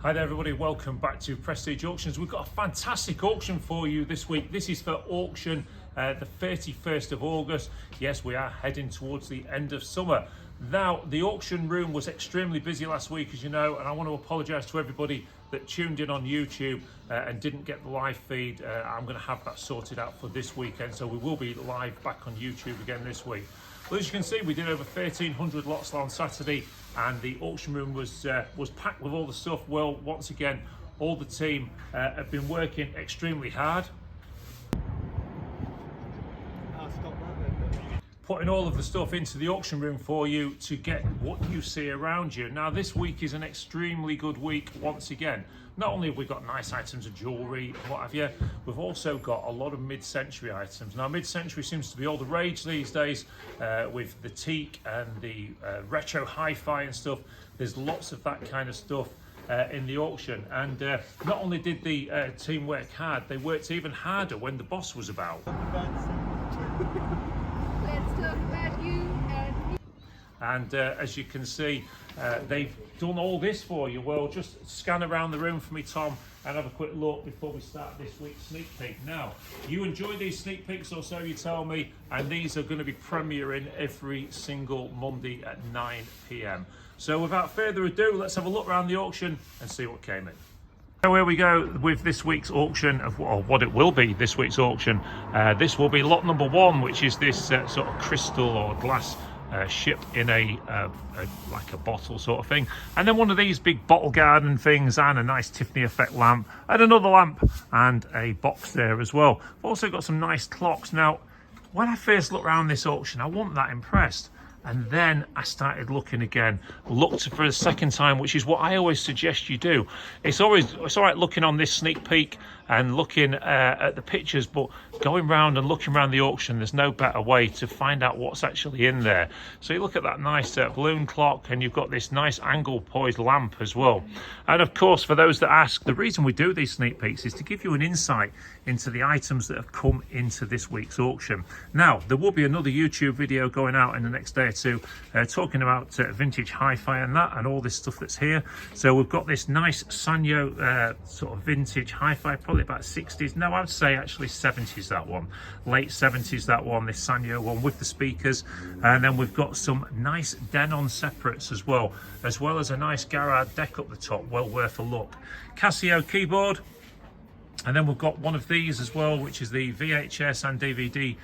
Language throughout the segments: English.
Hi there everybody, welcome back to Prestige Auctions. We've got a fantastic auction for you this week. This is for auction the 31st of August. Yes, we are heading towards the end of summer. Now, the auction room was extremely busy last week, as you know, and I want to apologise to everybody that tuned in on YouTube and didn't get the live feed. I'm going to have that sorted out for this weekend, so we will be live back on YouTube again this week. Well, as you can see, we did over 1,300 lots on Saturday, and the auction room was packed with all the stuff. Well, once again, all the team have been working extremely hard, putting all of the stuff into the auction room for you to get what you see around you. Now, this week is an extremely good week once again. Not only have we got nice items of jewellery and what have you, we've also got a lot of mid-century items. Now, mid-century seems to be all the rage these days with the teak and the retro hi-fi and stuff. There's lots of that kind of stuff in the auction, and not only did the team work hard, they worked even harder when the boss was about. Let's talk about you and as you can see, they've done all this for you. Well, just scan around the room for me, Tom, and have a quick look before we start this week's sneak peek. Now, you enjoy these sneak peeks, or so you tell me, and these are going to be premiering every single Monday at 9 PM. So without further ado, let's have a look around the auction and see what came in. So here we go with this week's auction, or what it will be this week's auction. This will be lot number one, which is this sort of crystal or glass ship in a like a bottle sort of thing, and then one of these big bottle garden things, and a nice Tiffany effect lamp, and another lamp, and a box there as well. I've also got some nice clocks. Now, when I first looked around this auction, I wasn't that impressed. And then I started looking again, looked for a second time, which is what I always suggest you do. It's all right looking on this sneak peek and looking at the pictures, but going round and looking around the auction, there's no better way to find out what's actually in there. So you look at that nice balloon clock, and you've got this nice angle poised lamp as well. And of course, for those that ask, the reason we do these sneak peeks is to give you an insight into the items that have come into this week's auction. Now, there will be another YouTube video going out in the next day or two talking about vintage hi-fi and that, and all this stuff that's here. So we've got this nice Sanyo sort of vintage hi-fi, probably about 60s. No, I would say actually 70s, that one. Late 70s, that one, this Sanyo one with the speakers. And then we've got some nice Denon separates as well as a nice Garrard deck up the top, well worth a look. Casio keyboard. And then we've got one of these as well, which is the VHS and DVD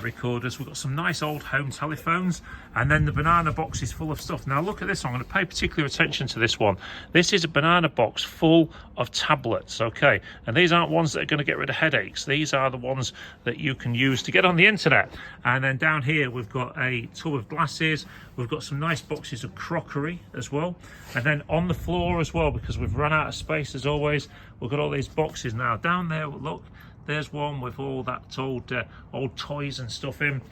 recorders. We've got some nice old home telephones, and then the banana box is full of stuff. Now look at this one. I'm going to pay particular attention to this one. This is a banana box full of tablets, okay? And these aren't ones that are going to get rid of headaches. These are the ones that you can use to get on the internet. And then down here we've got a tub of glasses. We've got some nice boxes of crockery as well. And then on the floor as well, because we've run out of space as always, we've got all these boxes now. Down there, look, there's one with all that old toys and stuff in.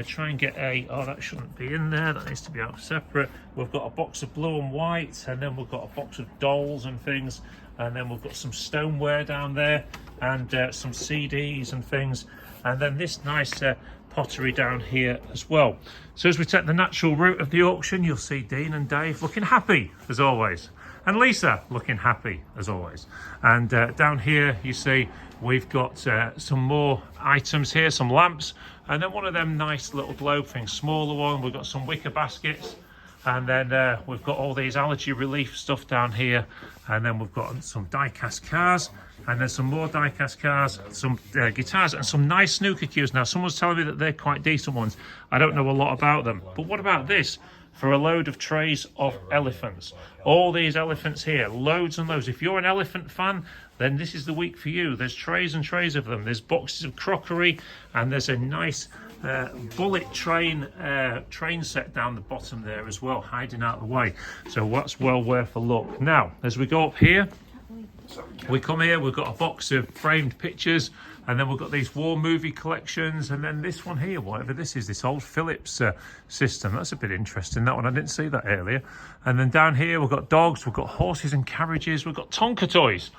Try and get oh, that shouldn't be in there, that needs to be out separate. We've got a box of blue and white, and then we've got a box of dolls and things, and then we've got some stoneware down there, and some CDs and things, and then this nice pottery down here as well. So as we take the natural route of the auction, you'll see Dean and Dave looking happy as always, and Lisa looking happy as always. And down here you see we've got some more items here, some lamps, and then one of them nice little globe things, smaller one. We've got some wicker baskets, and then we've got all these allergy relief stuff down here, and then we've got some die-cast cars, and then some more die-cast cars, some guitars, and some nice snooker cues. Now, someone's telling me that they're quite decent ones. I don't know a lot about them, but what about this? For a load of trays of elephants. All these elephants here, loads and loads. If you're an elephant fan, then this is the week for you. There's trays and trays of them. There's boxes of crockery, and there's a nice bullet train set down the bottom there as well, hiding out of the way. So that's well worth a look. Now, as we go up here, we come here, we've got a box of framed pictures, and then we've got these war movie collections, and then this one here, whatever this is, this old Philips system. That's a bit interesting, that one. I didn't see that earlier. And then down here we've got dogs, we've got horses and carriages, we've got Tonka toys,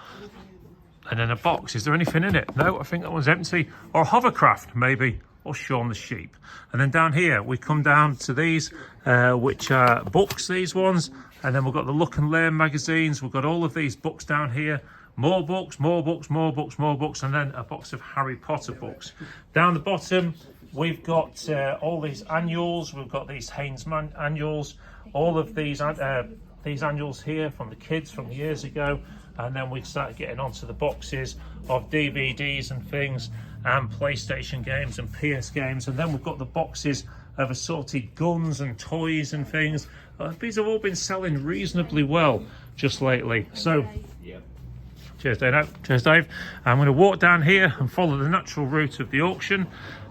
and then a box. Is there anything in it? No, I think that one's empty. Or hovercraft maybe, or Shaun the Sheep. And then down here we come down to these which are books, these ones, And then we've got the Look and Learn magazines. We've got all of these books down here. More books, more books, more books, more books, and then a box of Harry Potter books. Down the bottom, we've got all these annuals. We've got these Hainesman annuals. All of these annuals here from the kids from years ago. And then we start getting onto the boxes of DVDs and things, and PlayStation games and PS games. And then we've got the boxes of assorted guns and toys and things. These have all been selling reasonably well just lately. So, cheers, Dave. Cheers, Dave. I'm going to walk down here and follow the natural route of the auction,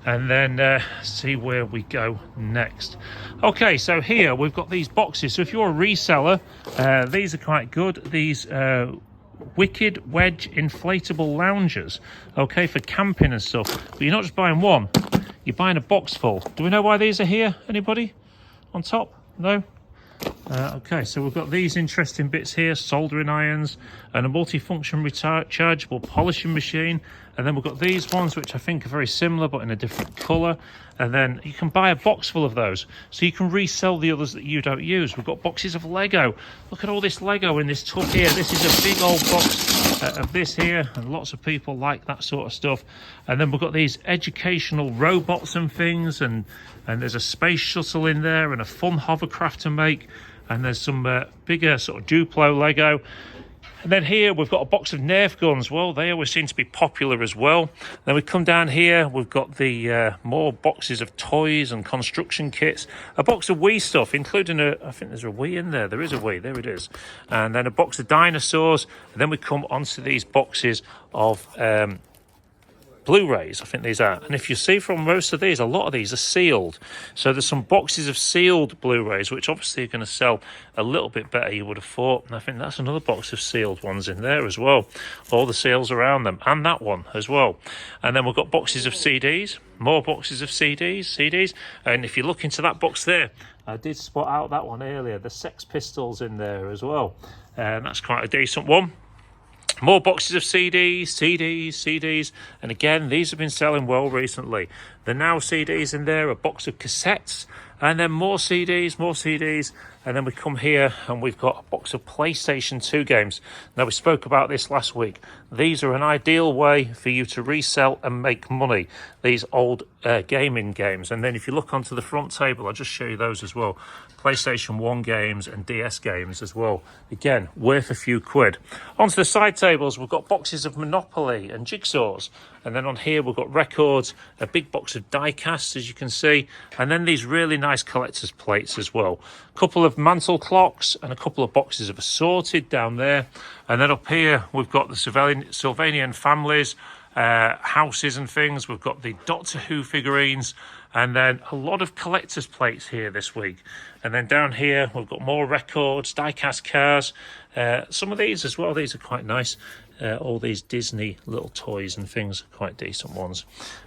and then see where we go next. Okay, so here we've got these boxes. So if you're a reseller, these are quite good. These Wicked Wedge inflatable loungers, okay, for camping and stuff. But you're not just buying one, you're buying a box full. Do we know why these are here? Anybody on top? No? Okay, so we've got these interesting bits here, soldering irons and a multifunction rechargeable polishing machine. And then we've got these ones, which I think are very similar, but in a different colour. And then you can buy a box full of those, so you can resell the others that you don't use. We've got boxes of Lego. Look at all this Lego in this tub here. This is a big old box of this here, and lots of people like that sort of stuff. And then we've got these educational robots and things, and there's a space shuttle in there, and a fun hovercraft to make. And there's some bigger sort of Duplo Lego. And then here we've got a box of Nerf guns. Well, they always seem to be popular as well. Then we come down here, we've got the more boxes of toys and construction kits. A box of Wii stuff, including I think there's a Wii in there. There is a Wii, there it is. And then a box of dinosaurs. And then we come onto these boxes of Blu-rays, I think these are. And if you see from most of these, a lot of these are sealed. So there's some boxes of sealed Blu-rays, which obviously are going to sell a little bit better, you would have thought. And I think that's another box of sealed ones in there as well. All the seals around them, and that one as well. And then we've got boxes of CDs, more boxes of CDs. And if you look into that box there, I did spot out that one earlier, the Sex Pistols in there as well. And that's quite a decent one. More boxes of CDs, and again, these have been selling well recently. The Now CDs in there, a box of cassettes, and then more CDs, and then we come here and we've got a box of PlayStation 2 games. Now, we spoke about this last week. These are an ideal way for you to resell and make money, these old gaming games. And then if you look onto the front table, I'll just show you those as well. PlayStation 1 games and DS games as well. Again, worth a few quid. Onto the side tables, we've got boxes of Monopoly and jigsaws. And then on here, we've got records, a big box of die casts, as you can see. And then these really nice collector's plates as well. A couple of mantle clocks and a couple of boxes of assorted down there. And then up here, we've got the Sylvanian families, houses and things. We've got the Doctor Who figurines, and then a lot of collector's plates here this week. And then down here, we've got more records, die-cast cars, some of these as well. These are quite nice. All these Disney little toys and things, quite decent ones.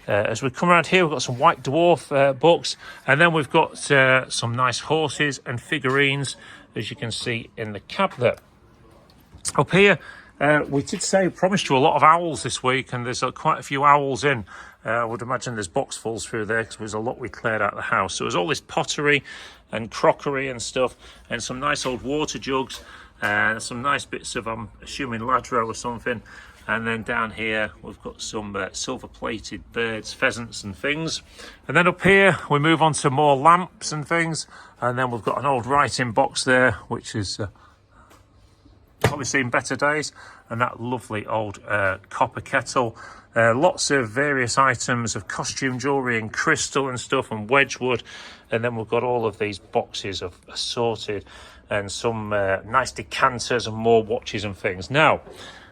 As we come around here, we've got some White Dwarf books, and then we've got some nice horses and figurines, as you can see in the cabinet. Up here, we did say, promised you a lot of owls this week, and there's quite a few owls in. I would imagine there's box fulls through there, because there's a lot we cleared out of the house. So there's all this pottery and crockery and stuff, and some nice old water jugs, some nice bits of, I'm assuming, ladro or something. And then down here, we've got some silver-plated birds, pheasants and things. And then up here, we move on to more lamps and things. And then we've got an old writing box there, which is probably seen better days. And that lovely old copper kettle. Lots of various items of costume jewellery and crystal and stuff, and Wedgwood. And then we've got all of these boxes of assorted, and some nice decanters and more watches and things. Now,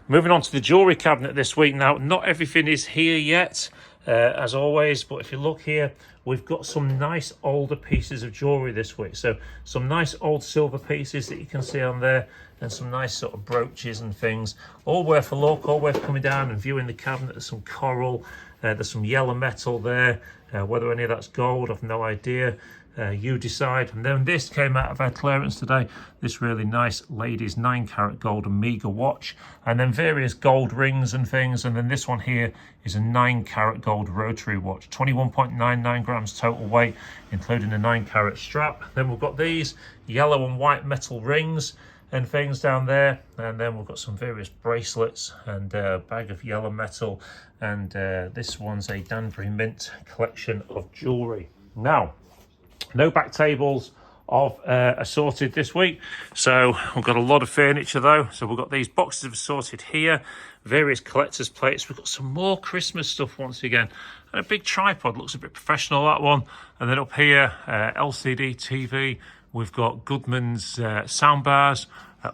moving on to the jewellery cabinet this week. Now, not everything is here yet, as always, but if you look here, we've got some nice older pieces of jewellery this week. So some nice old silver pieces that you can see on there, and some nice sort of brooches and things. All worth a look, all worth coming down and viewing the cabinet. There's some coral, there's some yellow metal there. Whether any of that's gold, I've no idea. You decide. And then this came out of our clearance today. This really nice ladies 9-carat gold Omega watch, and then various gold rings and things. And then this one here is a 9-carat gold rotary watch, 21.99 grams total weight, including a 9-carat strap. Then we've got these yellow and white metal rings and things down there, and then we've got some various bracelets and a bag of yellow metal, and this one's a Danbury Mint collection of jewellery. Now, no back tables of assorted this week, so we've got a lot of furniture though. So we've got these boxes of assorted here, various collector's plates. We've got some more Christmas stuff once again, and a big tripod, looks a bit professional, that one. And then up here, LCD TV. We've got Goodman's sound bars,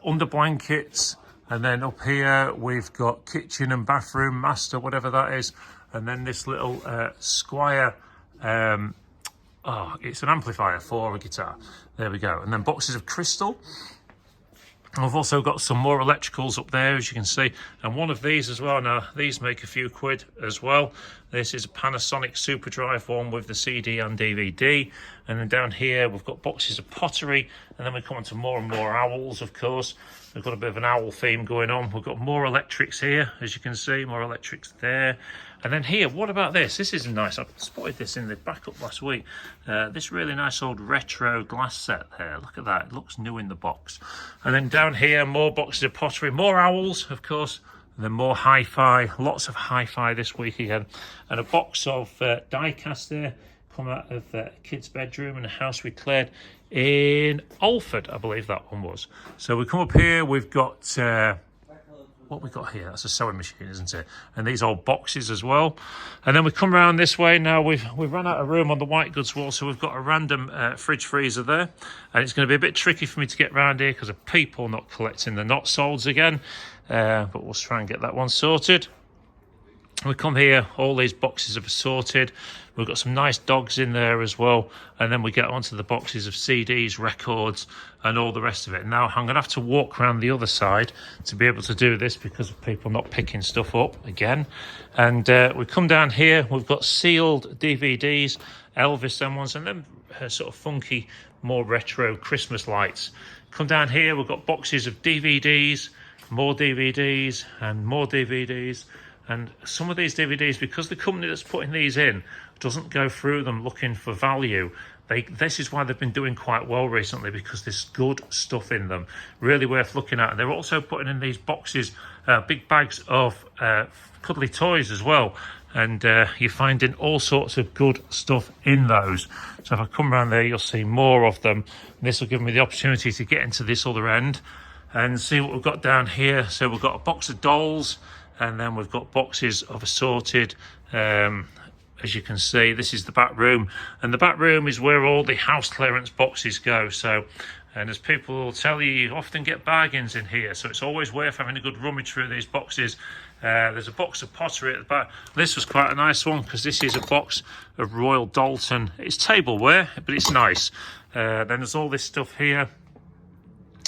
under blankets, and then up here we've got kitchen and bathroom master, whatever that is. And then this little Squire, it's an amplifier for a guitar. There we go. And then boxes of crystal. I've also got some more electricals up there, as you can see, and one of these as well. Now, these make a few quid as well. This is a Panasonic SuperDrive one with the CD and DVD. And then down here, we've got boxes of pottery, and then we come on to more and more owls, of course. We've got a bit of an owl theme going on. We've got more electrics here, as you can see, more electrics there. And then here, what about this? This is nice. I spotted this in the backup last week. This really nice old retro glass set there. Look at that. It looks new in the box. And then down here, more boxes of pottery, more owls, of course. And then more hi-fi. Lots of hi-fi this week again. And a box of die-cast there. Come out of a kid's bedroom in a house we cleared in Alford, I believe that one was. So we come up here, we've got... what we got here, that's a sewing machine, isn't it? And these old boxes as well. And then we come around this way. Now we've run out of room on the white goods wall, so we've got a random fridge freezer there, and it's going to be a bit tricky for me to get around here because of people not collecting the not solds again, but we'll try and get that one sorted. We come here, all these boxes are assorted. We've got some nice dogs in there as well. And then we get onto the boxes of CDs, records, and all the rest of it. Now, I'm going to have to walk around the other side to be able to do this because of people not picking stuff up again. And we come down here, we've got sealed DVDs, Elvis and ones, and then sort of funky, more retro Christmas lights. Come down here, we've got boxes of DVDs, more DVDs, and more DVDs. And some of these DVDs, because the company that's putting these in doesn't go through them looking for value, this is why they've been doing quite well recently, because there's good stuff in them, really worth looking at. And they're also putting in these boxes, big bags of cuddly toys as well. And you're finding all sorts of good stuff in those. So if I come around there, you'll see more of them. And this will give me the opportunity to get into this other end and see what we've got down here. So we've got a box of dolls, and then we've got boxes of assorted, as you can see, this is the back room. And the back room is where all the house clearance boxes go. So, and as people will tell you, you often get bargains in here. So it's always worth having a good rummage through these boxes. There's a box of pottery at the back. This was quite a nice one because this is a box of Royal Dalton. It's tableware, but it's nice. Then there's all this stuff here.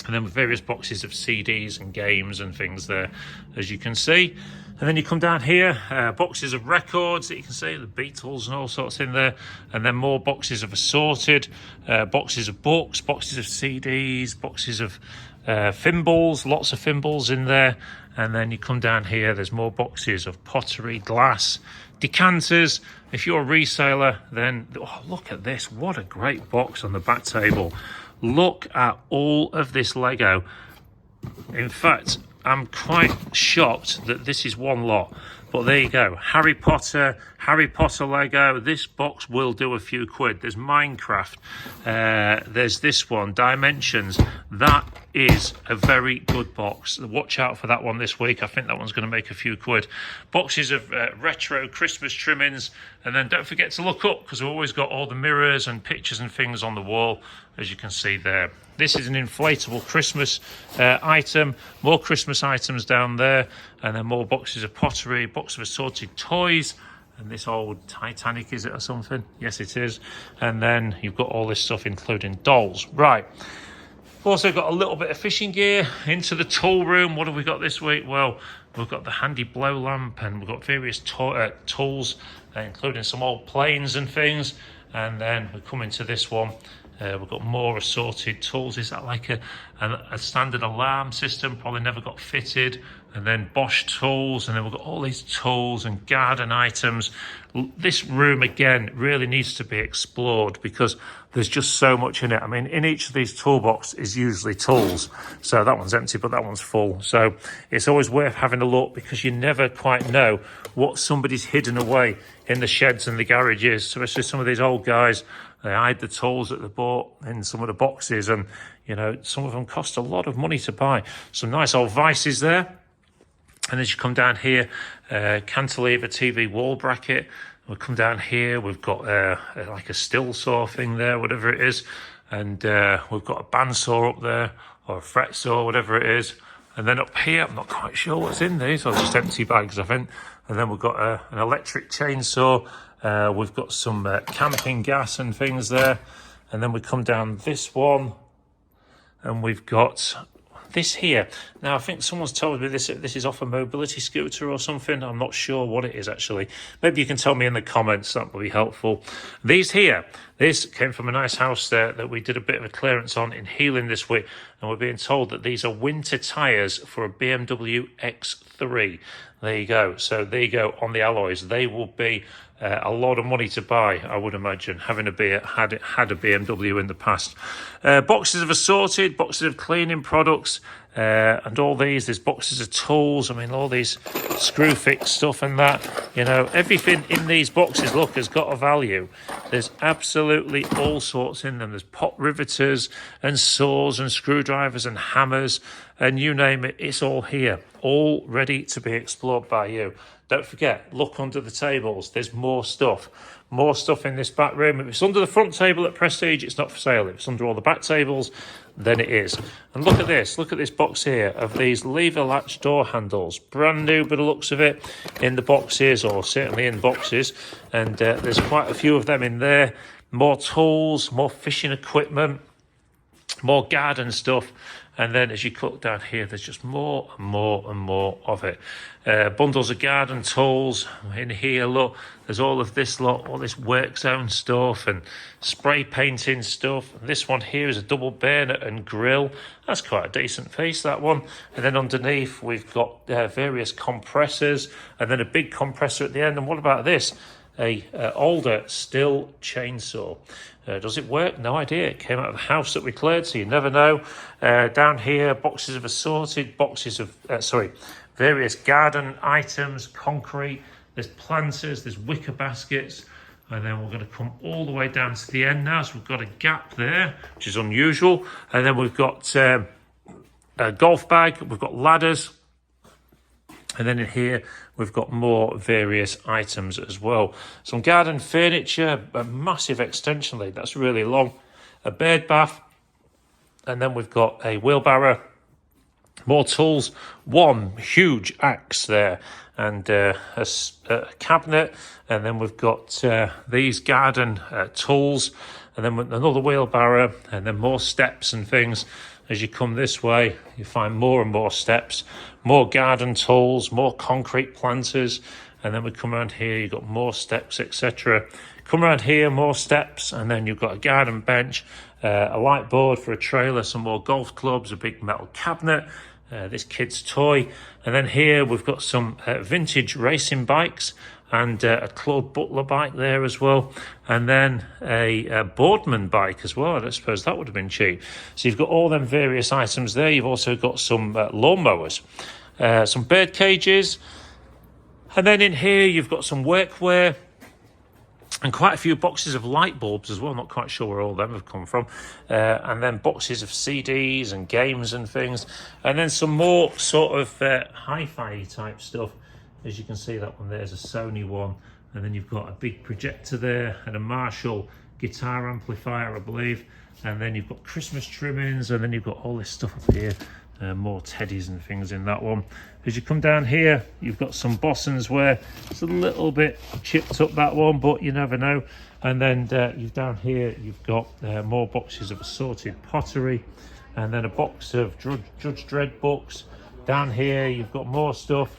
And then with various boxes of CDs and games and things there, as you can see. And then you come down here, boxes of records that you can see, the Beatles and all sorts in there. And then more boxes of assorted, boxes of books, boxes of CDs, boxes of thimbles, lots of thimbles in there. And then you come down here, there's more boxes of pottery, glass, decanters. If you're a reseller, then, oh, look at this. What a great box on the back table. Look at all of this Lego. In fact, I'm quite shocked that this is one lot. But there you go. Harry Potter Lego. This box will do a few quid. There's Minecraft. There's this one, Dimensions. That is a very good box. Watch out for that one this week. I think that one's going to make a few quid. Boxes of retro Christmas trimmings. And then don't forget to look up, because we've always got all the mirrors and pictures and things on the wall, as you can see there. This is an inflatable Christmas item. More Christmas items down there. And then more boxes of pottery, box of assorted toys. And this old Titanic, is it, or something? Yes, it is. And then you've got all this stuff, including dolls. Right. We've also got a little bit of fishing gear into the tool room. What have we got this week? Well, we've got the handy blow lamp, and we've got various tools, including some old planes and things. And then we come into this one. We've got more assorted tools. Is that like a standard alarm system? Probably never got fitted. And then Bosch tools, and then we've got all these tools and garden items. This room again really needs to be explored because there's just so much in it. I mean, in each of these toolbox is usually tools. So that one's empty, but that one's full. So it's always worth having a look because you never quite know what somebody's hidden away in the sheds and the garages. So especially some of these old guys, they hide the tools that they bought in some of the boxes, and you know, some of them cost a lot of money to buy. Some nice old vices there. And as you come down here, cantilever TV wall bracket. We'll come down here, we've got like a still saw thing there, whatever it is. And we've got a bandsaw up there, or a fret saw, whatever it is. And then up here, I'm not quite sure what's in these, or just empty bags, I think. And then we've got an electric chainsaw. We've got some camping gas and things there. And then we come down this one, and we've got this here. Now, I think someone's told me this is off a mobility scooter or something. I'm not sure what it is, actually. Maybe you can tell me in the comments. That would be helpful. These here, this came from a nice house there that we did a bit of a clearance on in Healing this week. And we're being told that these are winter tyres for a BMW X3. There you go. So there you go on the alloys. They will be a lot of money to buy, I would imagine, having had a BMW in the past. Boxes of assorted, boxes of cleaning products, and all these. There's boxes of tools. I mean, all these screw fix stuff and that. You know, everything in these boxes, look, has got a value. There's absolutely all sorts in them. There's pot riveters and saws and screwdrivers and hammers, and you name it, it's all here, all ready to be explored by you. Don't forget, look under the tables. There's more stuff in this back room. If it's under the front table at Prestige, it's not for sale. If it's under all the back tables, then it is. And look at this box here of these lever latch door handles. Brand new by the looks of it in the boxes, or certainly in boxes. And there's quite a few of them in there. More tools, more fishing equipment, more garden stuff. And then as you look down here, there's just more and more and more of it. Bundles of garden tools. In here, look, there's all of this lot, all this work zone stuff and spray painting stuff. And this one here is a double burner and grill. That's quite a decent piece, that one. And then underneath, we've got various compressors and then a big compressor at the end. And what about this? A older still chainsaw. Does it work? No idea. It came out of the house that we cleared, so you never know. Down here, boxes of assorted, various garden items, concrete. There's planters, there's wicker baskets. And then we're going to come all the way down to the end now. So we've got a gap there, which is unusual. And then we've got a golf bag. We've got ladders. And then in here, we've got more various items as well. Some garden furniture, a massive extension lead, that's really long. A bird bath, and then we've got a wheelbarrow. More tools, one huge axe there, and a cabinet. And then we've got these garden tools, and then another wheelbarrow, and then more steps and things. As you come this way, you find more and more steps, more garden tools, more concrete planters, and then we come around here, you've got more steps, etc. Come around here, more steps, and then you've got a garden bench, a light board for a trailer, some more golf clubs, a big metal cabinet, this kid's toy, and then here we've got some vintage racing bikes, and a Claude Butler bike there as well, and then a Boardman bike as well. I don't suppose that would have been cheap. So you've got all them various items there. You've also got some lawnmowers, some bird cages, and then in here you've got some workwear, and quite a few boxes of light bulbs as well. Not quite sure where all them have come from. And then boxes of CDs and games and things, and then some more sort of hi-fi type stuff. As you can see, that one there's a Sony one, and then you've got a big projector there and a Marshall guitar amplifier, I believe, and then you've got Christmas trimmings, and then you've got all this stuff up here, more teddies and things in that one. As you come down here, you've got some Bossons where it's a little bit chipped up, that one, but you never know. And then you've down here, you've got more boxes of assorted pottery, and then a box of Judge Dredd books. Down here, you've got more stuff.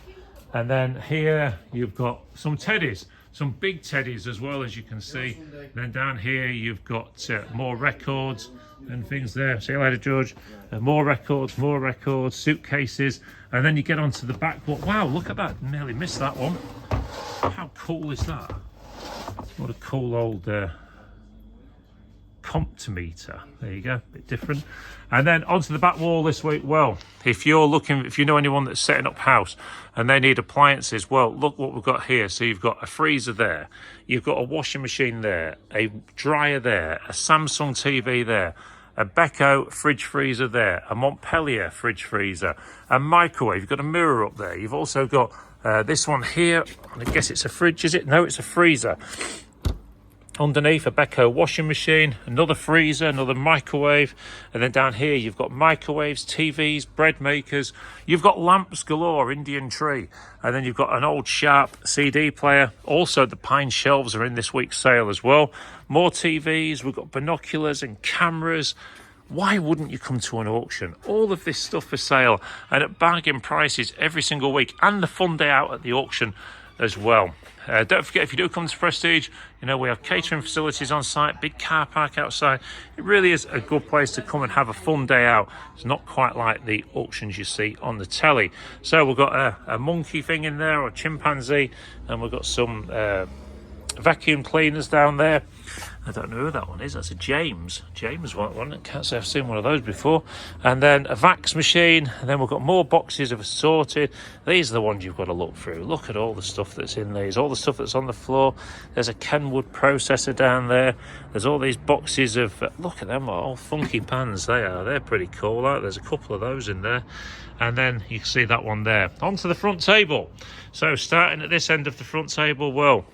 And then here you've got some teddies. some big teddies as well, as you can see. Then down here you've got more records and things there. See you later, George. More records, suitcases, and then you get onto the back wall. Wow, look at that! Nearly missed that one. How cool is that? What a cool old comptometer. There you go, bit different. And then onto the back wall this week. Well, if you know anyone that's setting up house and they need appliances, well, look what we've got here. So you've got a freezer there, you've got a washing machine there, a dryer there, a Samsung TV there, a Beko fridge freezer there, a Montpellier fridge freezer, a microwave. You've got a mirror up there. You've also got this one here. I guess it's a fridge, is it? No, it's a freezer. Underneath, a Beko washing machine, another freezer, another microwave, and then down here you've got microwaves, TVs, bread makers, you've got lamps galore, Indian tree, and then you've got an old Sharp CD player. Also, the pine shelves are in this week's sale as well. More TVs, we've got binoculars and cameras. Why wouldn't you come to an auction? All of this stuff for sale and at bargain prices every single week, and the fun day out at the auction as well. Don't forget, if you do come to Prestige, you know, we have catering facilities on site, big car park outside. It really is a good place to come and have a fun day out. It's not quite like the auctions you see on the telly. So we've got a monkey thing in there, or a chimpanzee, and we've got some vacuum cleaners down there. I don't know who that one is. That's a James one. I can't say I've seen one of those before. And then a Vax machine. And then we've got more boxes of assorted. These are the ones you've got to look through. Look at all the stuff that's in these. All the stuff that's on the floor. There's a Kenwood processor down there. There's all these boxes of... look at them, all funky pans they are. They're pretty cool. There's a couple of those in there. And then you can see that one there. Onto the front table. So starting at this end of the front table, well...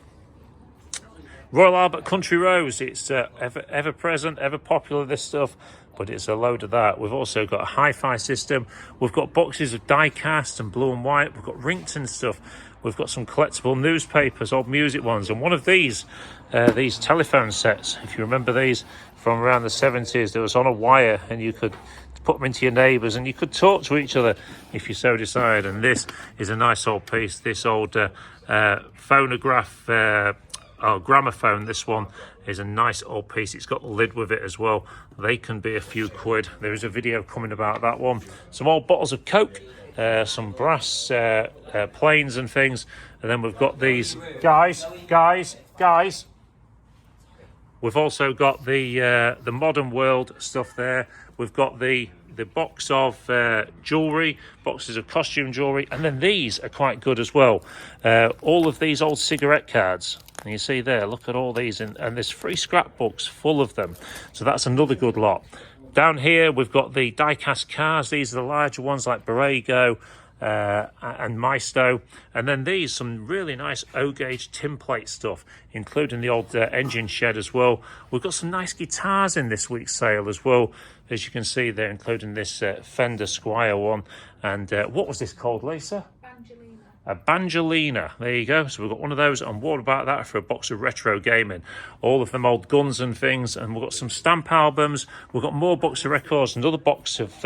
Royal Albert Country Rose, it's ever present, ever popular, this stuff, but it's a load of that. We've also got a hi-fi system. We've got boxes of die-cast and blue and white. We've got Rington stuff. We've got some collectible newspapers, old music ones, and one of these telephone sets, if you remember these from around the 70s, there was on a wire and you could put them into your neighbours and you could talk to each other if you so decide. And this is a nice old piece, this old phonograph gramophone. This one is a nice old piece. It's got the lid with it as well. They can be a few quid. There is a video coming about that one. Some old bottles of Coke, some brass planes and things, and then we've got these guys. We've also got the modern world stuff there. We've got the box of jewellery, boxes of costume jewellery, and then these are quite good as well. All of these old cigarette cards. And you see there, look at all these, and there's free scrapbooks full of them. So that's another good lot. Down here, we've got the die-cast cars. These are the larger ones like Borrego and Maisto. And then these, some really nice O-gauge tin plate stuff, including the old engine shed as well. We've got some nice guitars in this week's sale as well, as you can see there, including this Fender Squier one. And what was this called, Lisa? A Banjolina. There you go. So we've got one of those, and what about that for a box of retro gaming? All of them old guns and things, and we've got some stamp albums. We've got more box of records, another box of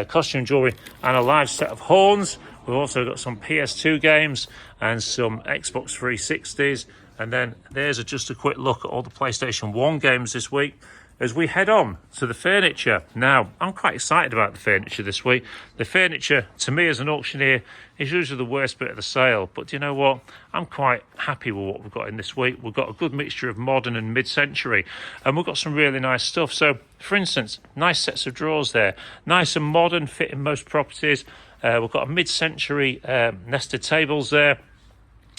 costume jewellery, and a large set of horns. We've also got some PS2 games and some Xbox 360s. And then there's just a quick look at all the PlayStation 1 games this week. As we head on to the furniture. Now, I'm quite excited about the furniture this week. The furniture, to me as an auctioneer, is usually the worst bit of the sale. But do you know what? I'm quite happy with what we've got in this week. We've got a good mixture of modern and mid-century. And we've got some really nice stuff. So, for instance, nice sets of drawers there. Nice and modern, fit in most properties. We've got a mid-century nested tables there.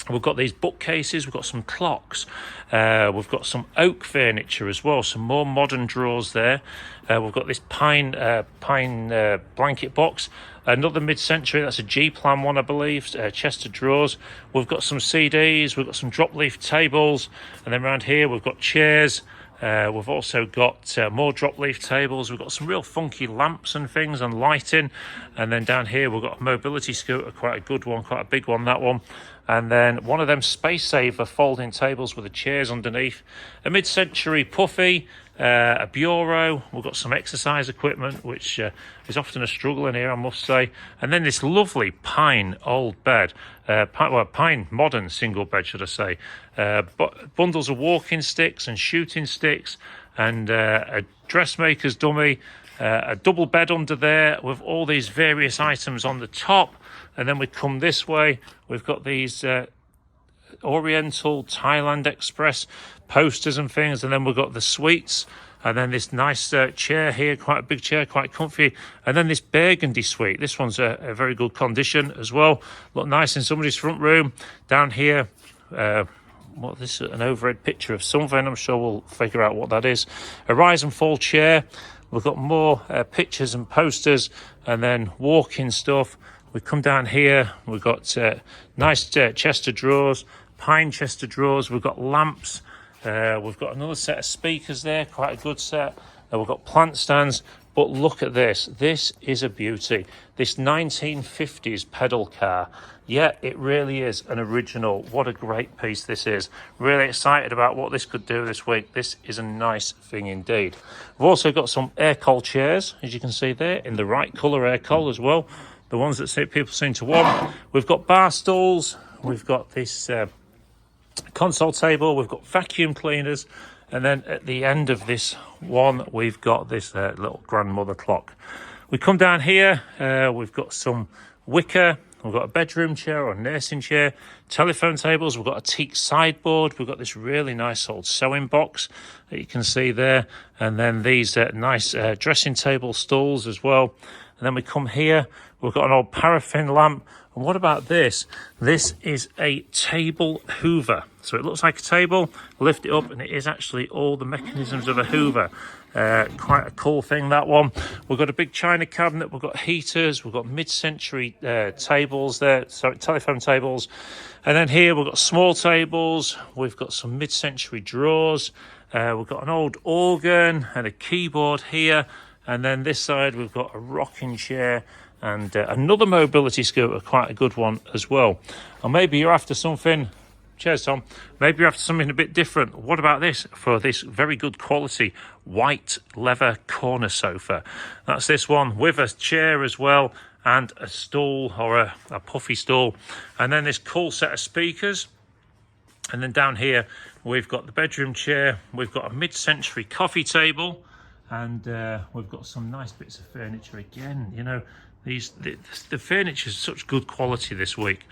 We've got these bookcases, we've got some clocks, we've got some oak furniture as well, some more modern drawers there. We've got this pine blanket box, another mid-century, that's a G-plan one I believe, chest of drawers. We've got some CDs, we've got some drop leaf tables, and then around here we've got chairs. We've also got more drop leaf tables. We've got some real funky lamps and things and lighting. And then down here we've got a mobility scooter, quite a good one, quite a big one, that one. and then one of them space saver folding tables with the chairs underneath, a mid-century puffy, a bureau. We've got some exercise equipment, which is often a struggle in here, I must say. And then this lovely pine old bed, pine modern single bed, should I say. Bundles of walking sticks and shooting sticks, and a dressmaker's dummy, a double bed under there with all these various items on the top. And then we come this way, we've got these Oriental Thailand Express posters and things, and then we've got the suites, and then this nice chair here, quite a big chair, quite comfy, and then this burgundy suite. This one's a very good condition as well, look nice in somebody's front room. Down here, what this is, an overhead picture of something, I'm sure we'll figure out what that is. A rise and fall chair. We've got more pictures and posters, and then walk-in stuff. We come down here, we've got nice chest of drawers, pine chest of drawers. We've got lamps. We've got another set of speakers there, quite a good set. We've got plant stands. But look at this. This is a beauty. This 1950s pedal car. Yeah, it really is an original. What a great piece this is. Really excited about what this could do this week. This is a nice thing indeed. We've also got some air-cold chairs, as you can see there, in the right colour air-cold as well. The ones that people seem to want. We've got bar stools. We've got this console table. We've got vacuum cleaners. And then at the end of this one, we've got this little grandmother clock. We come down here. We've got some wicker. We've got a bedroom chair or a nursing chair. Telephone tables. We've got a teak sideboard. We've got this really nice old sewing box that you can see there. And then these nice dressing table stools as well. And then we come here. We've got an old paraffin lamp. And what about this? This is a table hoover. So it looks like a table, lift it up, and it is actually all the mechanisms of a hoover. Quite a cool thing, that one. We've got a big china cabinet. We've got heaters. We've got mid-century tables there, sorry, telephone tables. And then here we've got small tables. We've got some mid-century drawers. We've got an old organ and a keyboard here. And then this side we've got a rocking chair and another mobility scooter, quite a good one as well. Or maybe you're after something, cheers Tom, maybe you're after something a bit different. What about this for this very good quality white leather corner sofa? That's this one with a chair as well and a stool or a puffy stool. And then this cool set of speakers. And then down here we've got the bedroom chair, we've got a mid-century coffee table, and we've got some nice bits of furniture again. You know, the furniture is such good quality this week.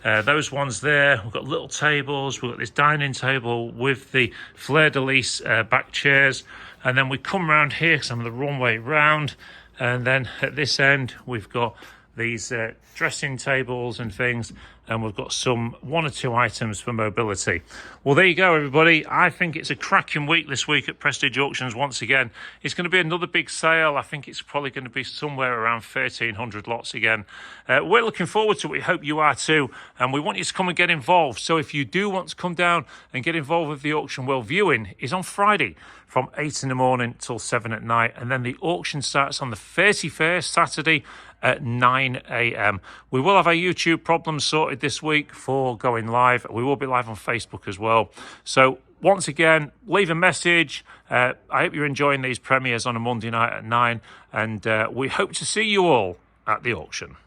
Those ones there, we've got little tables, we've got this dining table with the fleur-de-lis back chairs, and then we come round here because I'm the wrong way round, and then at this end we've got these dressing tables and things, and we've got one or two items for mobility. Well, there you go, everybody. I think it's a cracking week this week at Prestige Auctions once again. It's going to be another big sale. I think it's probably going to be somewhere around 1,300 lots again. We're looking forward to it. We hope you are too, and we want you to come and get involved. So if you do want to come down and get involved with the auction, well, viewing is on Friday from 8 in the morning till 7 at night, and then the auction starts on the 31st, Saturday, at 9 a.m. We will have our YouTube problems sorted this week for going live. We will be live on Facebook as well. So once again, leave a message. I hope you're enjoying these premieres on a Monday night at 9, and we hope to see you all at the auction.